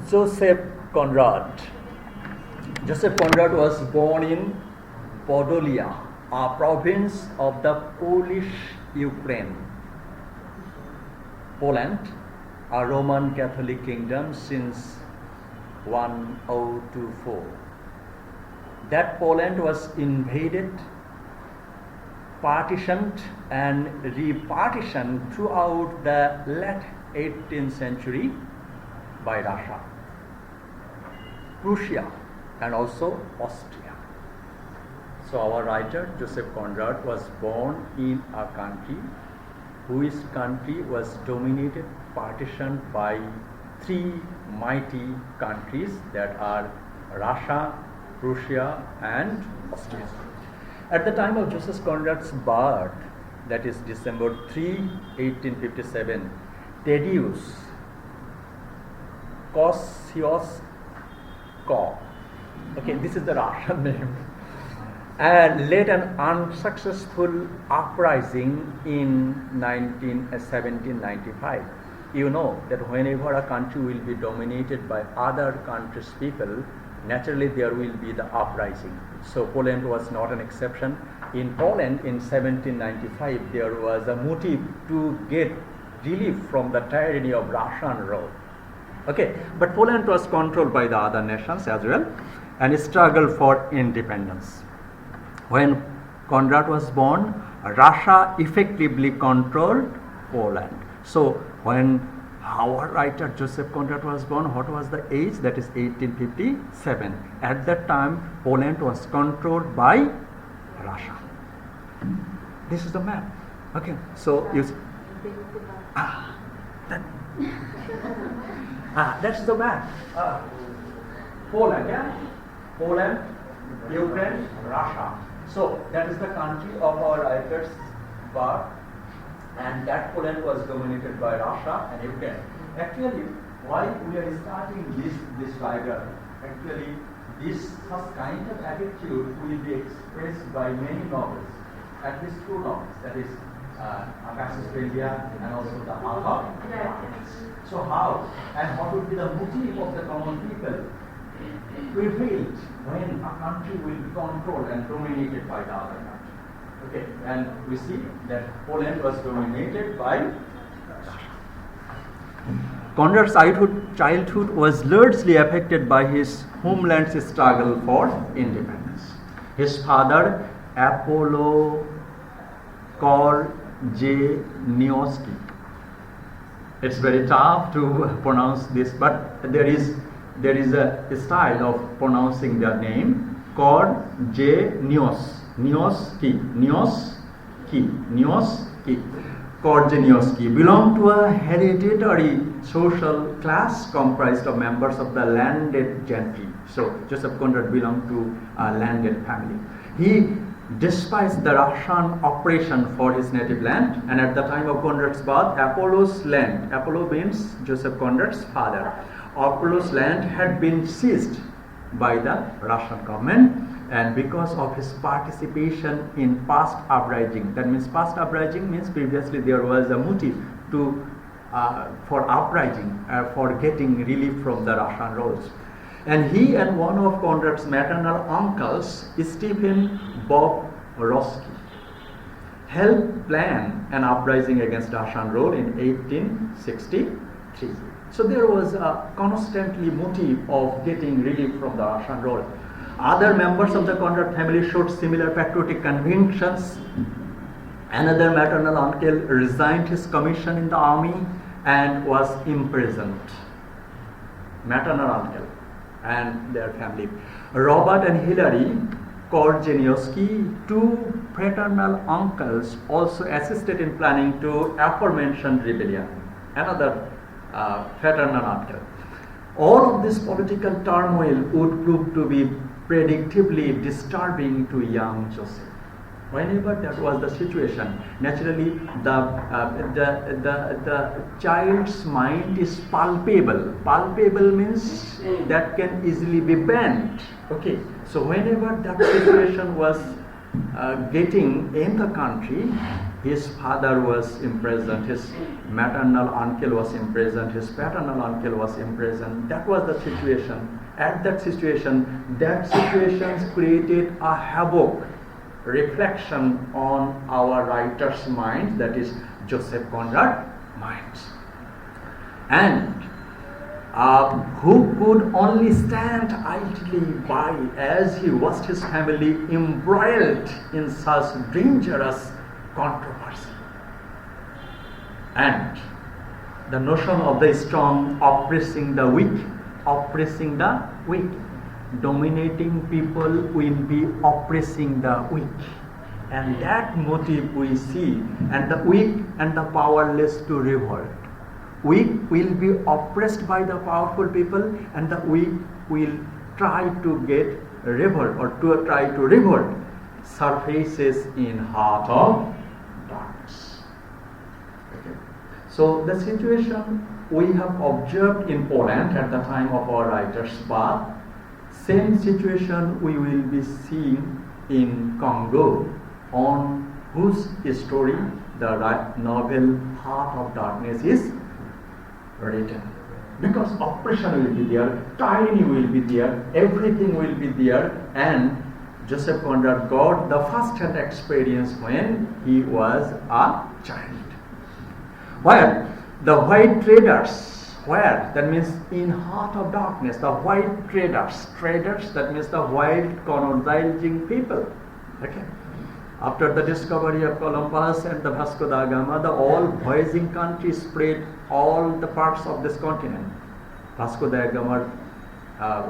Joseph Conrad. Joseph Conrad was born in Podolia, a province of the Polish Ukraine, Poland, a Roman Catholic kingdom since 1024. That Poland was invaded, partitioned and repartitioned throughout the late 18th century by Russia, Prussia and also Austria. So our writer Joseph Conrad was born in a country whose country was dominated, partitioned by three mighty countries that are Russia, Prussia and Austria. At the time of Joseph Conrad's birth, that is December 3, 1857, Tadeusz Kościuszko, okay, this is the Russian name, and led an unsuccessful uprising in 1795. You know that whenever a country will be dominated by other countries' people, naturally there will be the uprising. So Poland was not an exception. In Poland in 1795 there was a motive to get relief from the tyranny of Russian rule. Okay, but Poland was controlled by the other nations as well and struggled for independence. When Conrad was born, Russia effectively controlled Poland. So when our writer Joseph Conrad was born, what was the age? That is 1857. At that time, Poland was controlled by Russia. This is the map. Okay, so you see, that's the map. Poland, yeah? Poland, Ukraine, Russia. So that is the country of our writer's birth, and that Poland was dominated by Russia and Ukraine. Actually, why we are starting this biography? Actually, this kind of attitude will be expressed by many novels, at least two novels, that is Abdus and also the Alpha. So how and what would be the motive of the common people prevailed when a country will be controlled and dominated by the other country? Okay, and we see that Poland was dominated by Russia. Conrad's childhood was largely affected by his homeland's struggle for independence. His father, Apollo Korzenioski. It's very tough to pronounce this, but there is a style of pronouncing their name. Korzenioski belonged to a hereditary social class comprised of members of the landed gentry. So Joseph Conrad belonged to a landed family. He despised the Russian oppression for his native land, and at the time of Conrad's birth, Apollo's land, Apollo means Joseph Conrad's father, Apollo's land had been seized by the Russian government, and because of his participation in past uprising, that means past uprising means previously there was a motive for uprising, for getting relief from the Russian rules. And he and one of Conrad's maternal uncles, Stephen Bobrowski, helped plan an uprising against Russian rule in 1863. So there was a constantly motive of getting relief from the Russian rule. Other members of the Conrad family showed similar patriotic convictions. Another maternal uncle resigned his commission in the army and was imprisoned. Maternal uncle and their family. Robert and Hilary Korzenioski, two fraternal uncles, also assisted in planning to aforementioned rebellion. Another fraternal uncle. All of this political turmoil would prove to be predictably disturbing to young Joseph. Whenever that was the situation, naturally the child's mind is palpable. Palpable means that can easily be bent. Okay, so whenever that situation was getting in the country, His father was imprisoned, his maternal uncle was imprisoned, his paternal uncle was imprisoned. That was the situation. At that situation created a havoc, reflection on our writer's mind, that is Joseph Conrad's mind. And who could only stand idly by as he watched his family embroiled in such dangerous controversy. And the notion of the strong oppressing the weak, dominating people will be oppressing the weak. And that motive we see, and the weak and the powerless to revolt. Weak will be oppressed by the powerful people, and the weak will try to get revolt, or to try to revolt, surfaces in heart of darkness. Okay. So the situation we have observed in Poland at the time of our writer's birth, same situation we will be seeing in Congo, on whose story the novel Heart of Darkness is written. Because oppression will be there, tyranny will be there, everything will be there, and Joseph Conrad got the first-hand experience when he was a child. Where the white traders, that means in heart of darkness, the white traders, that means the white colonizing people. Okay. After the discovery of Columbus and the Vasco da Gama, the all voyaging countries spread all the parts of this continent. Vasco da Gama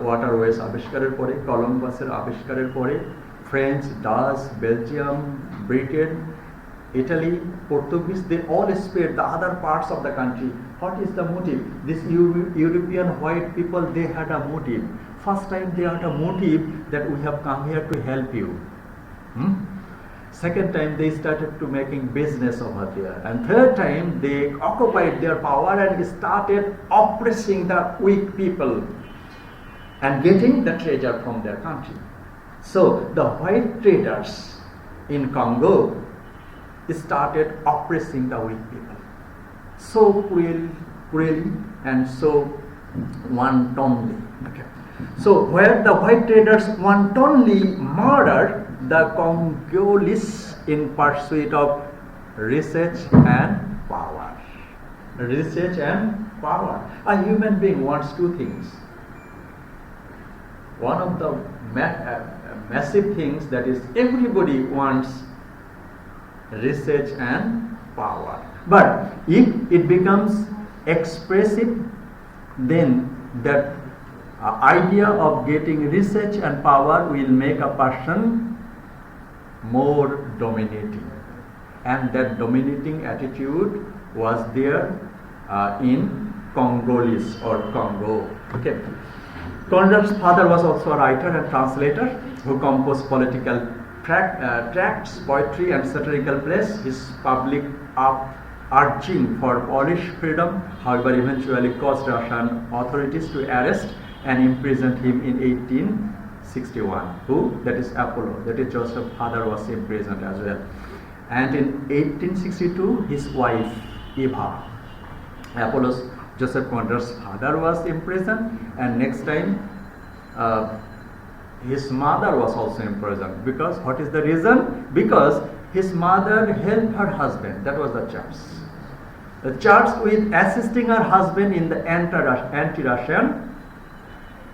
waterways আবিষ্কারের পরে, কলম্বাসের আবিষ্কারের পরে, French, Dutch, Belgium, Britain, Italy, Portuguese, they all spread the other parts of the country. What is the motive? These European white people, they had a motive. First time they had a motive that we have come here to help you. Second time they started to making business over there. And third time they occupied their power and started oppressing the weak people and getting the treasure from their country. So the white traders in Congo started oppressing the weak people. So cruelly and so wantonly. Okay. So where the white traders wantonly murdered the Congolese in pursuit of research and power. Research and power. A human being wants two things. One of the massive things, that is, everybody wants research and power. But if it becomes expressive, then that idea of getting research and power will make a person more dominating, and that dominating attitude was there in Congolese or Congo. Okay. Conrad's father was also a writer and translator who composed political tracts, poetry, and satirical plays. His public urging for Polish freedom, however, eventually caused Russian authorities to arrest and imprison him in 1861. Who? That is Apollo. That is Joseph's father was imprisoned as well. And in 1862, his wife Eva, Apollo's Joseph Conrad's father, was imprisoned, and next time his mother was also imprisoned. Because what is the reason? Because his mother helped her husband. That was the church. The church with assisting her husband in the anti-Russian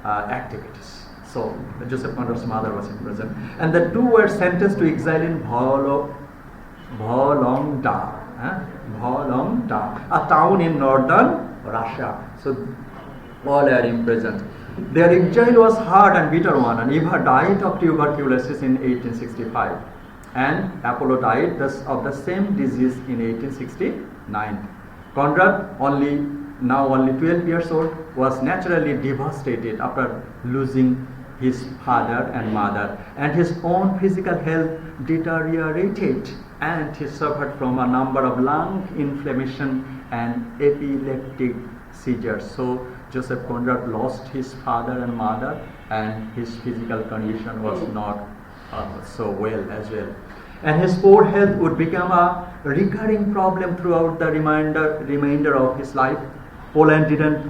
activities. So Joseph Conrad's mother was in prison, and the two were sentenced to exile in Vologda, a town in northern Russia. So all are imprisoned. Their exile was hard and bitter one, and Eva died of tuberculosis in 1865, and Apollo died of the same disease in 1869. Conrad, only 12 years old, was naturally devastated after losing his father and mother, and his own physical health deteriorated, and he suffered from a number of lung inflammation and epileptic seizures. So Joseph Conrad lost his father and mother, and his physical condition was not so well as well. and his poor health would become a recurring problem throughout the remainder of his life. Poland didn't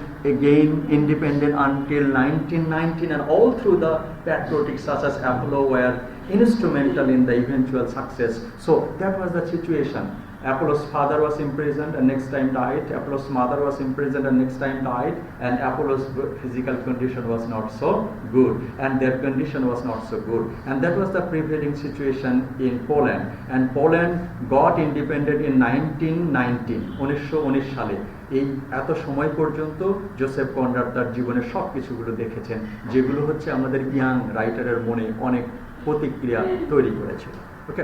gain independence until 1919, and all through the patriotics such as Apollo were instrumental in the eventual success. So that was the situation. Apollo's father was imprisoned and next time died. Apollo's mother was imprisoned and next time died. And Apollo's physical condition was not so good, and their condition was not so good. And that was the prevailing situation in Poland. And Poland got independent in 1919, 1919 সালে। এই এত সময় পর্যন্ত Joseph Conrad তার জীবনের সব কিছুগুলো দেখেছেন, যেগুলো হচ্ছে আমাদের ইয়াং রাইটারের মনে অনেক প্রতিক্রিয়া তৈরি করেছিল। ওকে,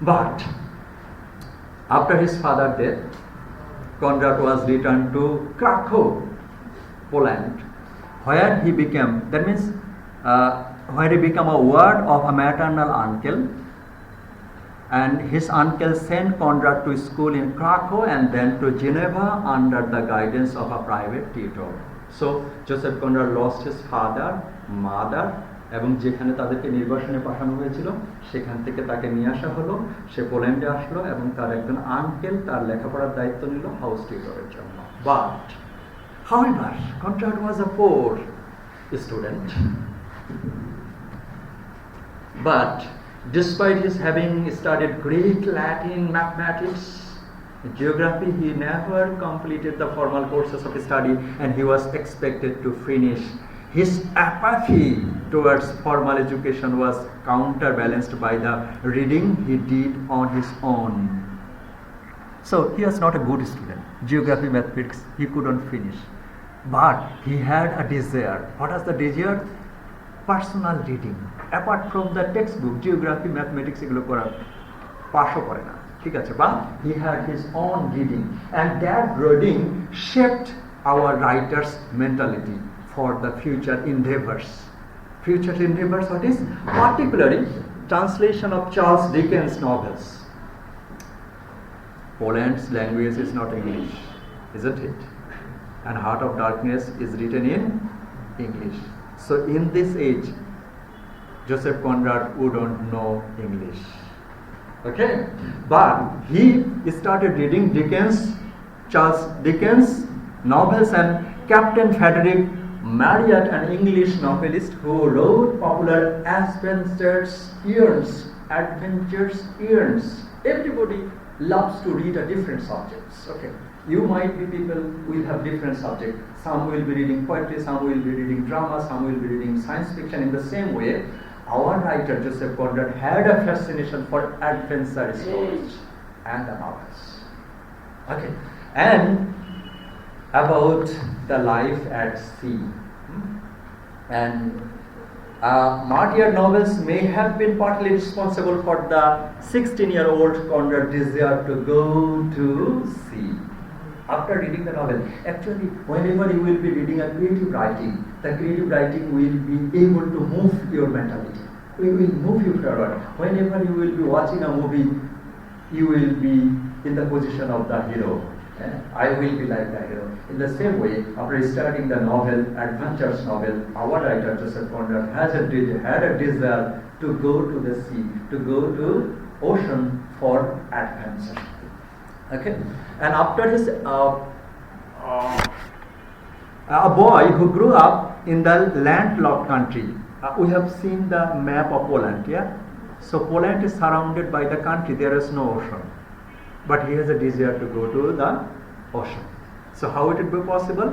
but after his father's death, Conrad was returned to Krakow, Poland, where he became, that means where he became a ward of a maternal uncle, and his uncle sent Conrad to school in Krakow and then to Geneva under the guidance of a private tutor. So Joseph Conrad lost his father, mother, এবং যেখানে তাদেরকে নির্বাসনে পাঠানো হয়েছিল সেখান থেকে তাকে নিয়ে আসা হলো, সে পোল্যান্ডে আসলো এবং তার একজন আঙ্কেল তার লেখাপড়ার দায়িত্ব নিল হাউস টিউটরের জন্য। But however, Conrad was a poor student, but despite his having studied Greek, Latin, mathematics, geography, he never completed the formal courses of study, and he was expected to finish. His apathy towards formal education was counterbalanced by the reading he did on his own. So he was not a good student. Geography, mathematics, he couldn't finish. But he had a desire. What was the desire? Personal reading. Apart from the textbook, geography, mathematics, এগুলো করার পাশও করে না, ঠিক আছে? But he had his own reading, and that reading shaped our writer's mentality for the future endeavors. Future endeavors, what is? Particularly, translation of Charles Dickens' novels. Poland's language is not English, isn't it? And Heart of Darkness is written in English. So in this age, Joseph Conrad wouldn't know English. Okay? But he started reading Dickens, Charles Dickens' novels, and Captain Frederick Marryat, an English novelist who wrote popular adventures. Everybody loves to read a different subjects. Okay, you might be people will have different subjects. Some will be reading poetry, some will be reading drama, some will be reading science fiction. In the same way, our writer Joseph Conrad had a fascination for adventure stories and the novels. Okay, and about the life at sea. And Martyr novels may have been partly responsible for the 16-year-old Conrad's desire to go to sea. After reading the novel, actually, whenever you will be reading a creative writing, the creative writing will be able to move your mentality. It will move you forward. Whenever you will be watching a movie, you will be in the position of the hero. I will be like the hero. In the same way, after studying the novel, adventures novel, our writer Joseph Conrad had a desire to go to the sea, to go to ocean for adventure. Okay, and after his a boy who grew up in the landlocked country. We have seen the map of Poland. Yeah, so Poland is surrounded by the country. There is no ocean. But he has a desire to go to the ocean. So how it would be possible?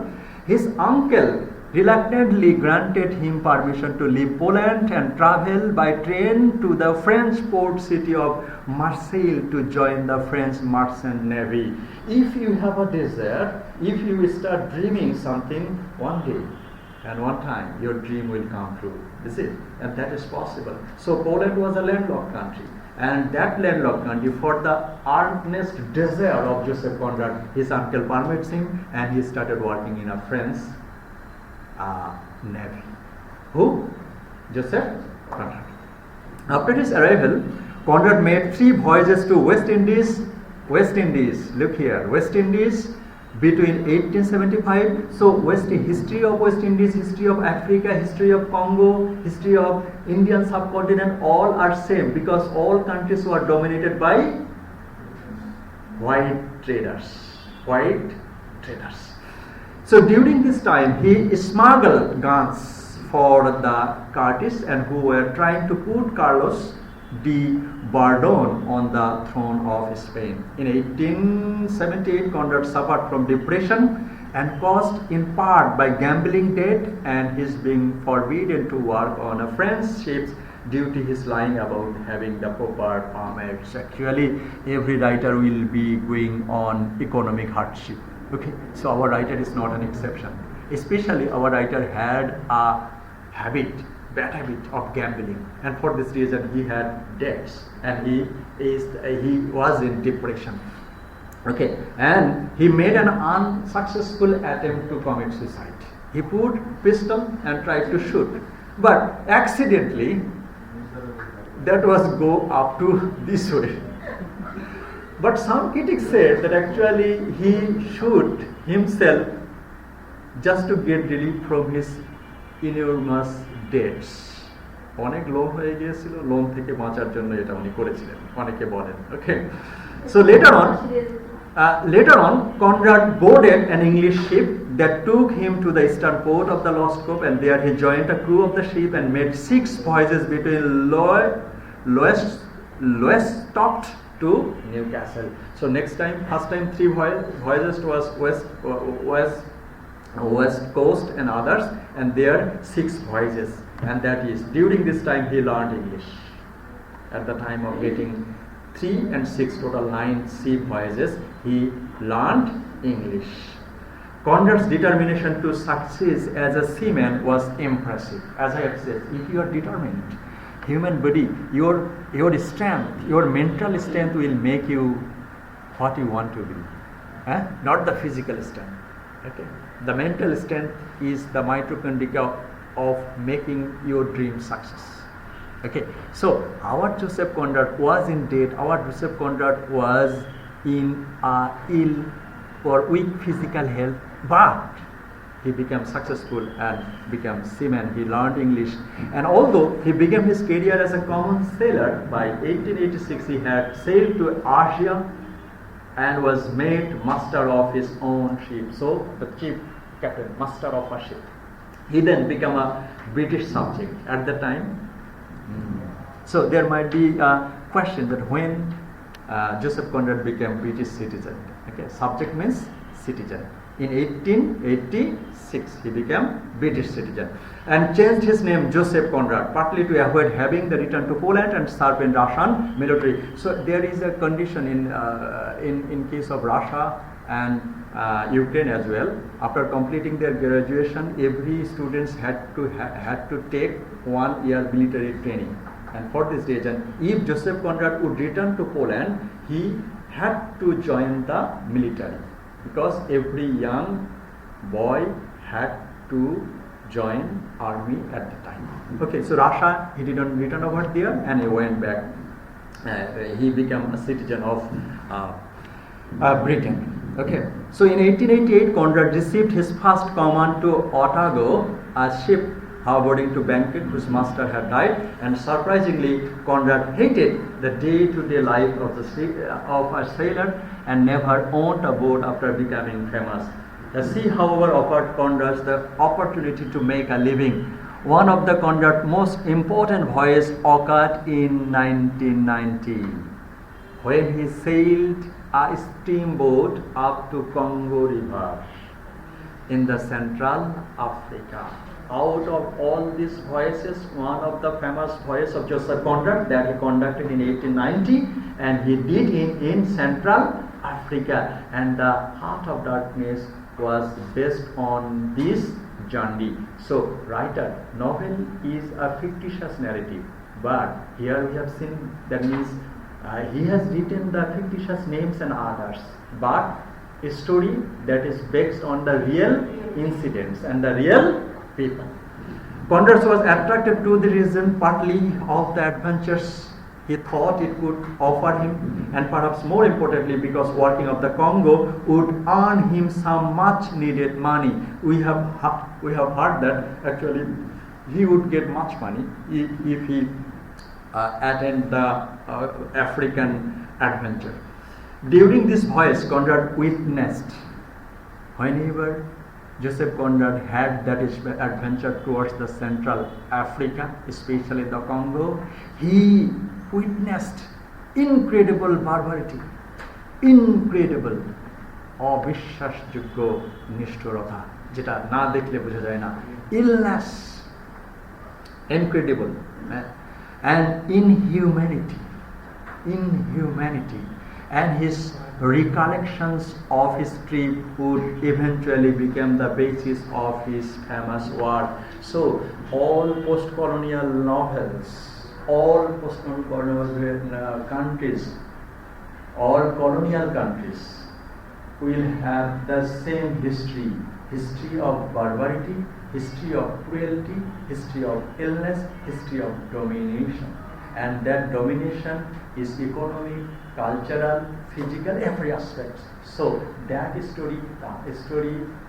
His uncle reluctantly granted him permission to leave Poland and travel by train to the French port city of Marseille to join the French merchant navy. If you have a desire, if you start dreaming something, one day and one time your dream will come true. Is it? And that is possible. So Poland was a landlocked country. And that landlocked country, for the earnest desire of Joseph Conrad, his uncle permits him, and he started working in a French navy. Who? Joseph Conrad. After his arrival, Conrad made 3 voyages to West Indies. Look here, West Indies, between 1875. So history of West Indies, history of Africa, history of Congo, history of Indian subcontinent, all are same because all countries were dominated by white traders. So during this time, he smuggled guns for the Curtis and who were trying to put Carlos de Borbon on the throne of Spain. In 1878, Conrad suffered from depression and caused in part by gambling debt and his being forbidden to work on a French ship due to his lying about having the proper permits. Actually, every writer will be going on economic hardship. Okay, so our writer is not an exception. Especially our writer had a bad habit of gambling, and for this reason he had debts and he was in depression. Okay, and he made an unsuccessful attempt to commit suicide. He put pistol and tried to shoot, but accidentally that was go up to this way. But some critics said that actually he shoot himself just to get relief from his enormous debts. অনেক loan হয়ে গিয়েছিল, loan থেকে বাঁচার জন্য এটা উনি করেছিলেন, অনেকে বলেন। Okay, so later on Conrad boarded an English ship that took him to the eastern port of the Lost Cove, and there he joined a crew of the ship and made 6 voyages between Lowestoft to Newcastle. So first time 3 voyages was west coast and others, and there 6 voyages, and that is during this time he learned English. At the time of getting 3 and 6 total 9 sea voyages, he learned English. Conrad's determination to succeed as a seaman was impressive. As I have said, if you are determined, human body, your strength, your mental strength will make you what you want to be, not the physical strength. Okay, the mental strength is the mitochondria of making your dream success. Okay, so our Joseph Conrad was in debt. Our Joseph Conrad was in ill or weak physical health, but he became successful and became seaman. He learned English, and although he began his career as a common sailor, by 1886 he had sailed to Asia and was made master of his own ship. So the chief captain, master of a ship. He then became a British subject at the time. So there might be a question that when Joseph Conrad became British citizen. Okay, subject means citizen. In 1886 he became British citizen and changed his name Joseph Conrad, partly to avoid having the return to Poland and serve in Russian military. So there is a condition in case of Russia and Ukraine as well. After completing their graduation, every students had to take 1 year military training. And for this reason, if Joseph Conrad would return to Poland, he had to join the military, because every young boy had to join army at the time. Okay, so Russia, he didn't return over there and he went back. He became a citizen of Britain. Okay, so in 1888 Conrad received his first command to Otago, a ship harboring to Bangkok whose master had died, and surprisingly Conrad hated the day-to-day life of a sailor and never owned a boat after becoming famous. The sea, however, offered Conrad the opportunity to make a living. One of the Conrad's most important voyages occurred in 1990 when he sailed a steamboat up to Congo River in the Central Africa. Out of all these voyages, one of the famous voyages of Joseph Conrad that he conducted in 1890, and he did it in Central Africa, and the Heart of Darkness was based on this journey. So writer, novel is a fictitious narrative, but here we have seen that means he has written the fictitious names and others, but a story that is based on the real incidents and the real people. Conrad was attracted to the reason partly of the adventures he thought it could offer him, and perhaps more importantly, because working of the Congo would earn him some much needed money. We have heard that actually he would get much money if he attend the African adventure. During this voyage, Conrad witnessed, whenever Joseph Conrad had that adventure towards the Central Africa, especially the Congo, he witnessed incredible barbarity, incredible, অবিশ্বাসযোগ্য নিষ্ঠুরতা, যেটা না দেখলে বোঝা যায় না, illness, incredible, and inhumanity, and his recollections of his trip would eventually become the basis of his famous work. So all post-colonial novels, all post-colonial countries, all colonial countries will have the same history of barbarity, history of cruelty, history of illness, history of domination. And that domination is economic, cultural, physical, every aspect. So that story,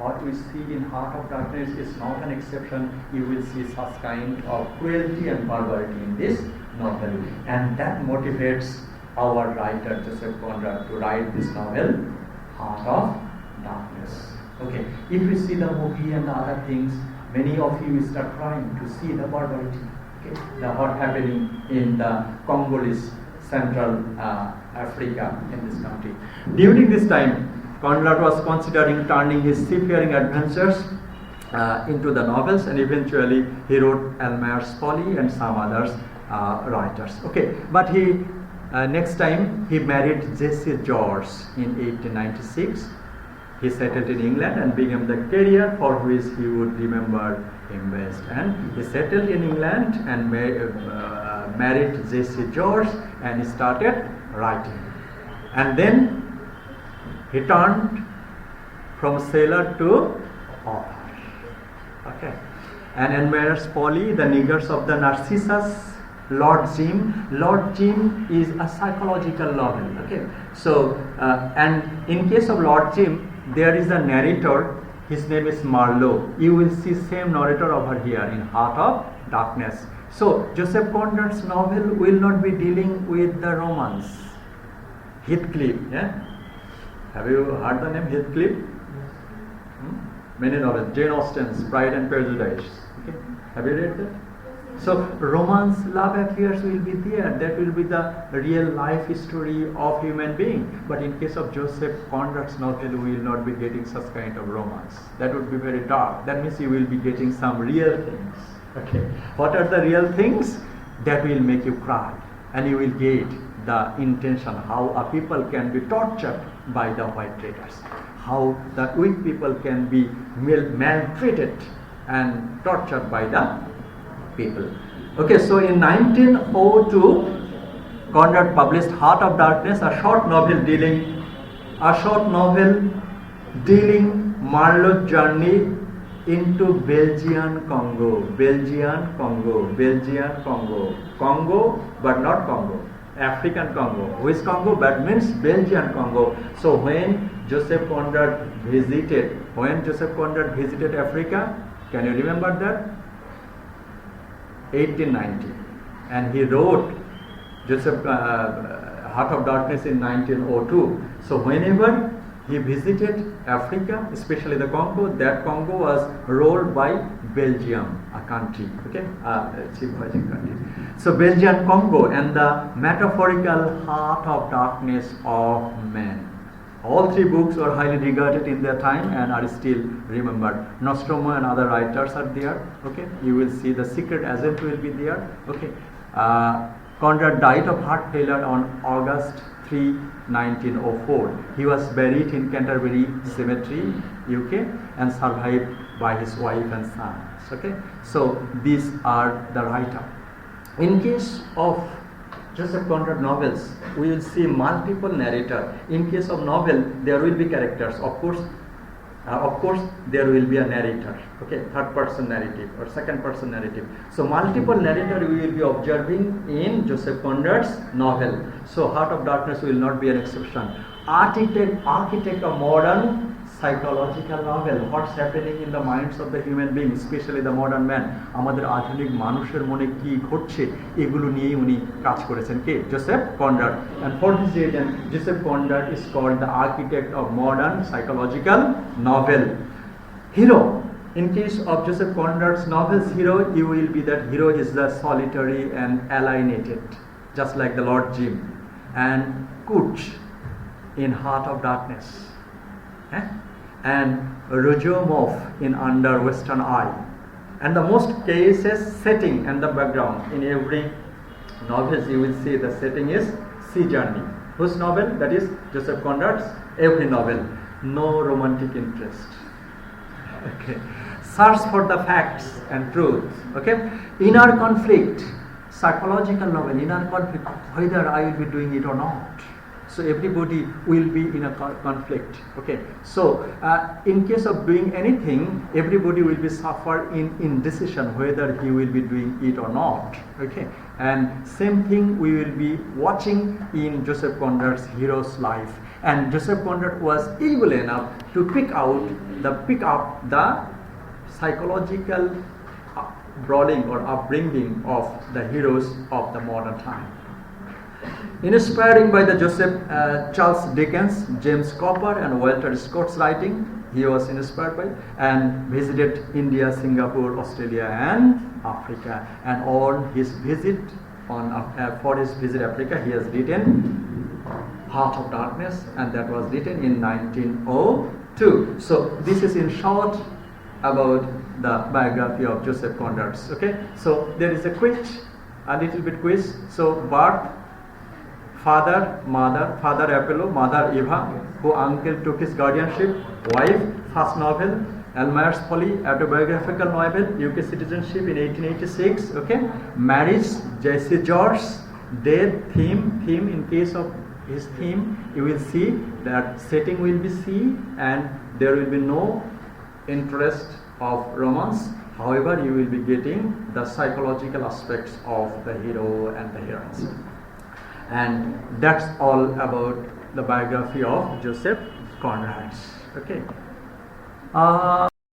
what we see in Heart of Darkness is not an exception. You will see such kind of cruelty and barbarity in this novel. And that motivates our writer Joseph Conrad to write this novel, Heart of Darkness. Okay, if we see the movie and the other things, many of you start trying to see the barbarity. The what happening in the Congolese Central Africa in this country. During this time, Conrad was considering turning his seafaring adventures into the novels, and eventually he wrote Almayer's Folly and some others writers. Okay, but he next time he married Jessie George in 1896. He settled in England and began the career for which he would remember him best. And he settled in England and married Jessie George, and he started writing. And then he turned from sailor to author. Okay. And Almayer's Folly, The Niggers of the Narcissus, Lord Jim is a psychological novel. Okay. So and in case of Lord Jim, there is a narrator, his name is Marlowe. You will see same narrator over here in Heart of Darkness. So Joseph Conrad's novel will not be dealing with the romance. Heathcliff, yeah? Have you heard the name Heathcliff? Many novels, Jane Austen's Pride and Prejudice. Okay. Have you read that? So romance, love affairs will be there. That will be the real life story of human being. But in case of Joseph Conrad's novel, we will not be getting such kind of romance. That would be very dark. That means you will be getting some real things. Okay. What are the real things? That will make you cry, and you will get the intention how a people can be tortured by the white traders, how the weak people can be maltreated and tortured by the people. Okay, so in 1902, Conrad published Heart of Darkness, a short novel dealing Marlowe's journey into Belgian Congo, but not Congo, African Congo. Which Congo? That means Belgian Congo. So when Joseph Conrad visited Africa, can you remember that? 1890, and he wrote Heart of Darkness in 1902. So whenever he visited Africa, especially the Congo, that Congo was ruled by Belgium, a country, okay, country. So Belgian Congo and the metaphorical heart of darkness of man. All three books were highly regarded in their time and are still remembered. Nostromo and other writers are there. Okay, you will see The Secret Agent will be there. Okay, Conrad died of heart failure on August 3, 1904. He was buried in Canterbury Cemetery, UK, and survived by his wife and sons. Okay, so these are the writer. In case of Joseph Conrad novels, we will see multiple narrator. In case of novel, there will be characters. Of course, Of course, there will be a narrator, okay, third person narrative or second person narrative. So multiple narrator we will be observing in Joseph Conrad's novel. So Heart of Darkness will not be an exception. Architect of modern psychological novel, what's happening in the minds of the human being, especially the modern man. আমাদের আধুনিক মানুষের মনে কি ঘটছে এগুলো নিয়ে উনি কাজ করেছেন কে? Joseph Conrad. And for this reason, Joseph Conrad is called the architect of modern psychological novel. Hero. In case of Joseph Conrad's novels, hero, you will be that hero is the solitary and alienated, just like the Lord Jim. And Coach in Heart of Darkness. And Rojomov in Under Western Eye. And the most cases setting and the background in every novel you will see the setting is sea journey. Whose novel? That is Joseph Conrad's every novel. No romantic interest. Okay. Search for the facts and truth. Okay. Inner conflict. Psychological novel. Inner conflict. Whether I will be doing it or not. So everybody will be in a conflict. Okay. So in case of doing anything, everybody will be suffer in indecision whether he will be doing it or not. Okay. And same thing we will be watching in Joseph Conrad's hero's life. And Joseph Conrad was able enough to pick up the psychological brawling or upbringing of the heroes of the modern time. Inspiring by the Charles Dickens, James Cooper and Walter Scott's writing, he was inspired by and visited India, Singapore, Australia and Africa. And on his visit, for his visit Africa, he has written Heart of Darkness, and that was written in 1902. So this is in short about the biography of Joseph Conrad. Okay, so there is a little bit quiz. So birth, father, mother, father Apollo, mother Eva, who uncle took his guardianship, wife, first novel, Elmire's Folly, autobiographical novel, UK citizenship in 1886, okay, marriage, J.C. George, death, theme, in case of his theme, you will see that setting will be sea and there will be no interest of romance. However, you will be getting the psychological aspects of the hero and the heroines. And that's all about the biography of Joseph Conrad. Okay.